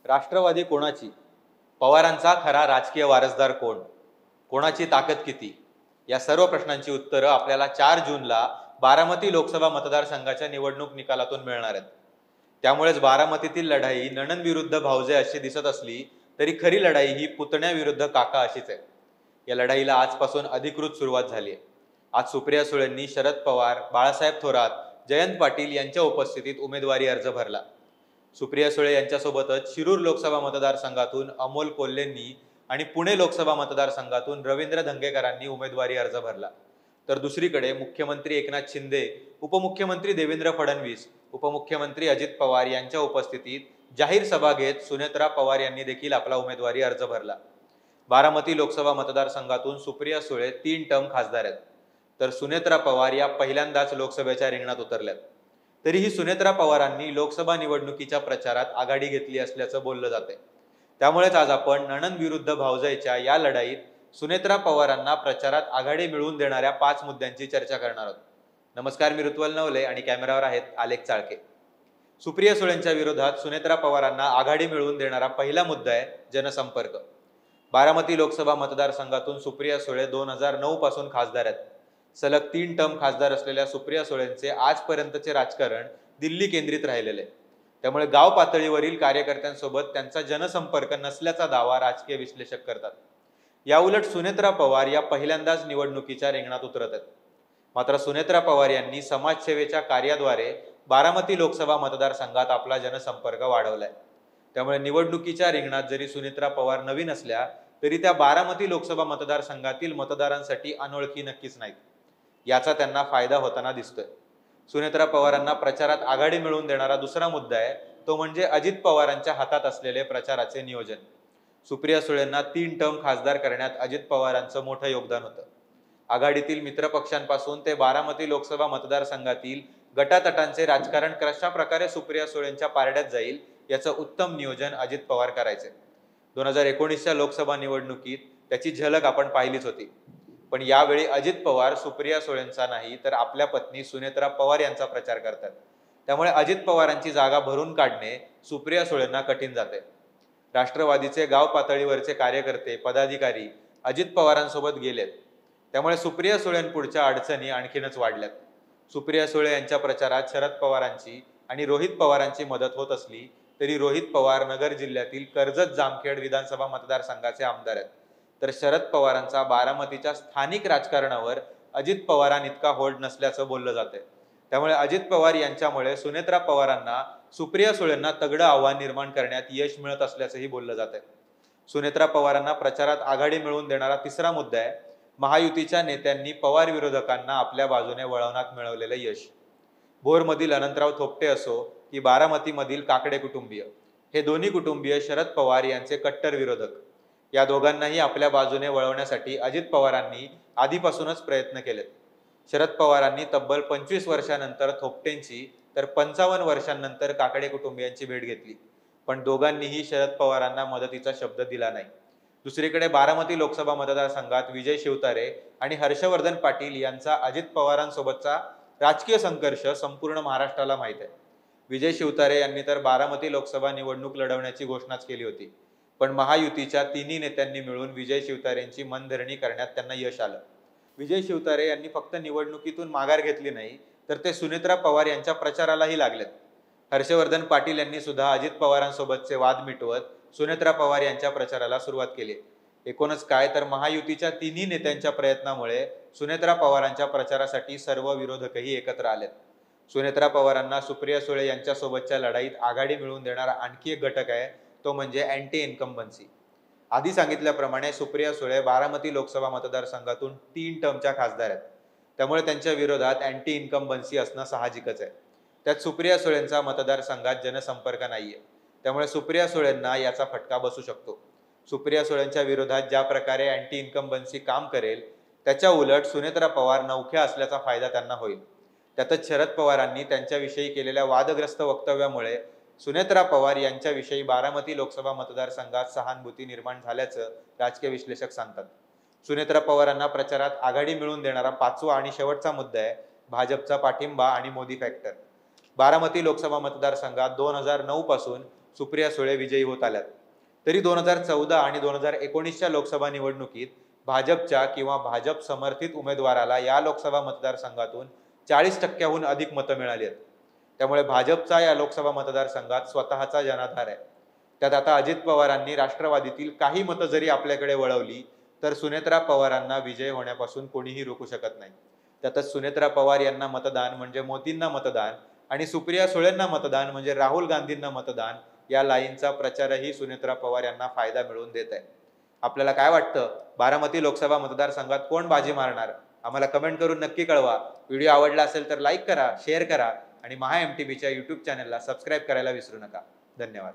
राष्ट्रवादी कोणाची? पवारांचा खरा राजकीय वारसदार कोण? कोणाची ताकद किती? या सर्व प्रश्नांची उत्तरं आपल्याला 4 जूनला बारामती लोकसभा मतदारसंघाच्या निवडणूक निकालातून मिळणार आहेत. त्यामुळेच बारामतीतील लढाई नणंद विरुद्ध भावजे अशी दिसत असली तरी खरी लढाई ही पुतण्या विरुद्ध काका अशीच आहे. या लढाईला आजपासून अधिकृत सुरुवात झाली आहे. आज सुप्रिया सुळेंनी शरद पवार, बाळासाहेब थोरात, जयंत पाटील यांच्या उपस्थितीत उमेदवारी अर्ज भरला. सुप्रिया सुळे यांच्यासोबतच शिरूर लोकसभा मतदारसंघातून अमोल कोल्हेंनी आणि पुणे लोकसभा मतदारसंघातून रवींद्र धंगेकरांनी उमेदवारी अर्ज भरला. तर दुसरीकडे मुख्यमंत्री एकनाथ शिंदे, उपमुख्यमंत्री देवेंद्र फडणवीस, उपमुख्यमंत्री अजित पवार यांच्या उपस्थितीत जाहीर सभा घेत सुनेत्रा पवार यांनी देखील आपला उमेदवारी अर्ज भरला. बारामती लोकसभा मतदारसंघातून सुप्रिया सुळे 3 टर्म खासदार आहेत, तर सुनेत्रा पवार या पहिल्यांदाच लोकसभेच्या रिंगणात उतरल्यात. तरीही सुनेत्रा पवारांनी लोकसभा निवडणुकीच्या प्रचारात आघाडी घेतली असल्याचं बोललं जाते. त्यामुळेच आज आपण नणंद विरुद्ध भावजाईच्या या लढाईत सुनेत्रा पवारांना प्रचारात आघाडी मिळवून देणाऱ्या 5 मुद्द्यांची चर्चा करणार आहोत. नमस्कार, मी ऋत्वल नवले आणि कॅमेरावर आहेत आलेख चाळके. सुप्रिया सुळेंच्या विरोधात सुनेत्रा पवारांना आघाडी मिळवून देणारा पहिला मुद्दा आहे जनसंपर्क. बारामती लोकसभा मतदारसंघातून सुप्रिया सुळे 2009 पासून खासदार आहेत. सलग 3 टर्म खासदार असलेल्या सुप्रिया सुळेंचे आजपर्यंतचे राजकारण दिल्ली केंद्रित राहिलेले. त्यामुळे गाव पातळीवरील कार्यकर्त्यांसोबत त्यांचा जनसंपर्क नसल्याचा दावा राजकीय विश्लेषक करतात. याउलट सुनेत्रा पवार या पहिल्यांदाच निवडणुकीच्या रिंगणात उतरत आहेत. मात्र सुनेत्रा पवार यांनी समाजसेवेच्या कार्याद्वारे बारामती लोकसभा मतदारसंघात आपला जनसंपर्क वाढवलाय. त्यामुळे निवडणुकीच्या रिंगणात जरी सुनेत्रा पवार नवीन असल्या तरी त्या बारामती लोकसभा मतदारसंघातील मतदारांसाठी अनोळखी नक्कीच नाहीत. याचा त्यांना फायदा होताना दिसतोय. सुनेत्रा पवारांना प्रचारात आघाडी मिळवून देणारा दुसरा मुद्दा आहे तो म्हणजे अजित पवारांच्या हातात असलेले प्रचाराचे नियोजन. सुप्रिया सुळेंना 3 टर्म खासदार करण्यात अजित पवारांचं मोठं योगदान होतं. आघाडीतील मित्रपक्षांपासून ते बारामती लोकसभा मतदारसंघातील गटातटांचे राजकारण कशा प्रकारे सुप्रिया सुळेंच्या पारड्यात जाईल याचं उत्तम नियोजन अजित पवार करायचे. 2019च्या लोकसभा निवडणुकीत त्याची झलक आपण पाहिलीच होती. पण यावेळी अजित पवार सुप्रिया सुळेंचा नाही तर आपल्या पत्नी सुनेत्रा पवार यांचा प्रचार करतात. त्यामुळे अजित पवारांची जागा भरून काढणे सुप्रिया सुळेंना कठीण जाते. राष्ट्रवादीचे गाव पातळीवरचे कार्यकर्ते, पदाधिकारी अजित पवारांसोबत गेलेत. त्यामुळे सुप्रिया सुळेंपुढच्या अडचणी आणखीनच वाढल्यात. सुप्रिया सुळे यांच्या प्रचारात शरद पवारांची आणि रोहित पवारांची मदत होत असली तरी रोहित पवार नगर जिल्ह्यातील कर्जत जामखेड विधानसभा मतदारसंघाचे आमदार आहेत. तर शरद पवारांचा बारामतीच्या स्थानिक राजकारणावर अजित पवारांइतका होल्ड नसल्याचं बोललं जाते. त्यामुळे अजित पवार यांच्यामुळे सुनेत्रा पवारांना सुप्रिया सुळेंना तगडं आव्हान निर्माण करण्यात यश मिळत असल्याचंही बोललं जाते. सुनेत्रा पवारांना प्रचारात आघाडी मिळवून देणारा तिसरा मुद्दा आहे महायुतीच्या नेत्यांनी पवार विरोधकांना आपल्या बाजूने वळवण्यात मिळवलेलं यश. भोरमधील अनंतराव थोपटे असो की बारामतीमधील काकडे कुटुंबीय, हे दोन्ही कुटुंबीय शरद पवार यांचे कट्टर विरोधक. या दोघांनाही आपल्या बाजूने वळवण्यासाठी अजित पवारांनी आधीपासूनच प्रयत्न केलेत. शरद पवारांनी तब्बल 25 वर्षांनंतर थोपटेंची तर 55 वर्षांनंतर काकडे कुटुंबियांची भेट घेतली, पण दोघांनीही शरद पवारांना मदतीचा शब्द दिला नाही. दुसरीकडे बारामती लोकसभा मतदारसंघात विजय शिवतारे आणि हर्षवर्धन पाटील यांचा अजित पवारांसोबतचा राजकीय संघर्ष संपूर्ण महाराष्ट्राला माहीत आहे. विजय शिवतारे यांनी तर बारामती लोकसभा निवडणूक लढवण्याची घोषणाच केली होती, पण महायुतीच्या तिन्ही नेत्यांनी मिळून विजय शिवतारेंची मनधरणी करण्यात त्यांना यश आलं. विजय शिवतारे यांनी फक्त निवडणुकीतून माघार घेतली नाही तर ते सुनेत्रा पवार यांच्या प्रचारालाही लागलेत. हर्षवर्धन पाटील यांनी सुद्धा अजित पवारांसोबतचे वाद मिटवत सुनेत्रा पवार यांच्या प्रचाराला सुरुवात केली. एकूणच काय तर महायुतीच्या तिन्ही नेत्यांच्या प्रयत्नामुळे सुनेत्रा पवारांच्या प्रचारासाठी सर्व विरोधकही एकत्र आलेत. सुनेत्रा पवारांना सुप्रिया सुळे यांच्यासोबतच्या लढाईत आघाडी मिळवून देणारा आणखी एक घटक आहे तो म्हणजे अँटी इन्कम्बन्सी. आधी सांगितल्याप्रमाणे सुप्रिया सुळे बारामती लोकसभा मतदारसंघातून 3 टर्मच्या खासदार आहेत. त्यामुळे त्यांच्या विरोधात अँटी इन्कम्बन्सी असणं साहजिकच आहे. त्यात सुप्रिया सुळेंचा मतदारसंघात जनसंपर्क नाहीये. त्यामुळे सुप्रिया सुळेंना याचा फटका बसू शकतो. सुप्रिया सुळेंच्या विरोधात ज्या प्रकारे अँटी इन्कम्बन्सी काम करेल त्याच्या उलट सुनेत्रा पवार नवख्या असल्याचा फायदा त्यांना होईल. त्यातच शरद पवारांनी त्यांच्याविषयी केलेल्या वादग्रस्त वक्तव्यामुळे सुनेत्रा पवार यांच्याविषयी बारामती लोकसभा मतदारसंघात सहानुभूती निर्माण झाल्याचं राजकीय विश्लेषक सांगतात. सुनेत्रा पवारांना प्रचारात आघाडी मिळवून देणारा 5वा आणि शेवटचा मुद्दा आहे भाजपचा पाठिंबा आणि मोदी फॅक्टर. बारामती लोकसभा मतदारसंघात 2009 पासून सुप्रिया सुळे विजयी होत आल्यात. तरी 2014 आणि 2019च्या लोकसभा निवडणुकीत भाजपच्या किंवा भाजप समर्थित उमेदवाराला या लोकसभा मतदारसंघातून 40%हून अधिक मतं मिळाली आहेत. त्यामुळे भाजपचा या लोकसभा मतदारसंघात स्वतःचा जनाधार आहे. त्यात आता अजित पवारांनी राष्ट्रवादीतील काही मतं जरी आपल्याकडे वळवली तर सुनेत्रा पवारांना विजय होण्यापासून कोणीही रोखू शकत नाही. त्यातच सुनेत्रा पवार यांना मतदान म्हणजे मोदींना मतदान आणि सुप्रिया सुळेंना मतदान म्हणजे राहुल गांधींना मतदान या लाईनचा प्रचारही सुनेत्रा पवार यांना फायदा मिळवून देत आहे. आपल्याला काय वाटतं, बारामती लोकसभा मतदारसंघात कोण बाजी मारणार? आम्हाला कमेंट करून नक्की कळवा. व्हिडिओ आवडला असेल तर लाईक करा, शेअर करा आणि महा MTBच्या YouTube चॅनलला सबस्क्राईब करायला विसरू नका. धन्यवाद.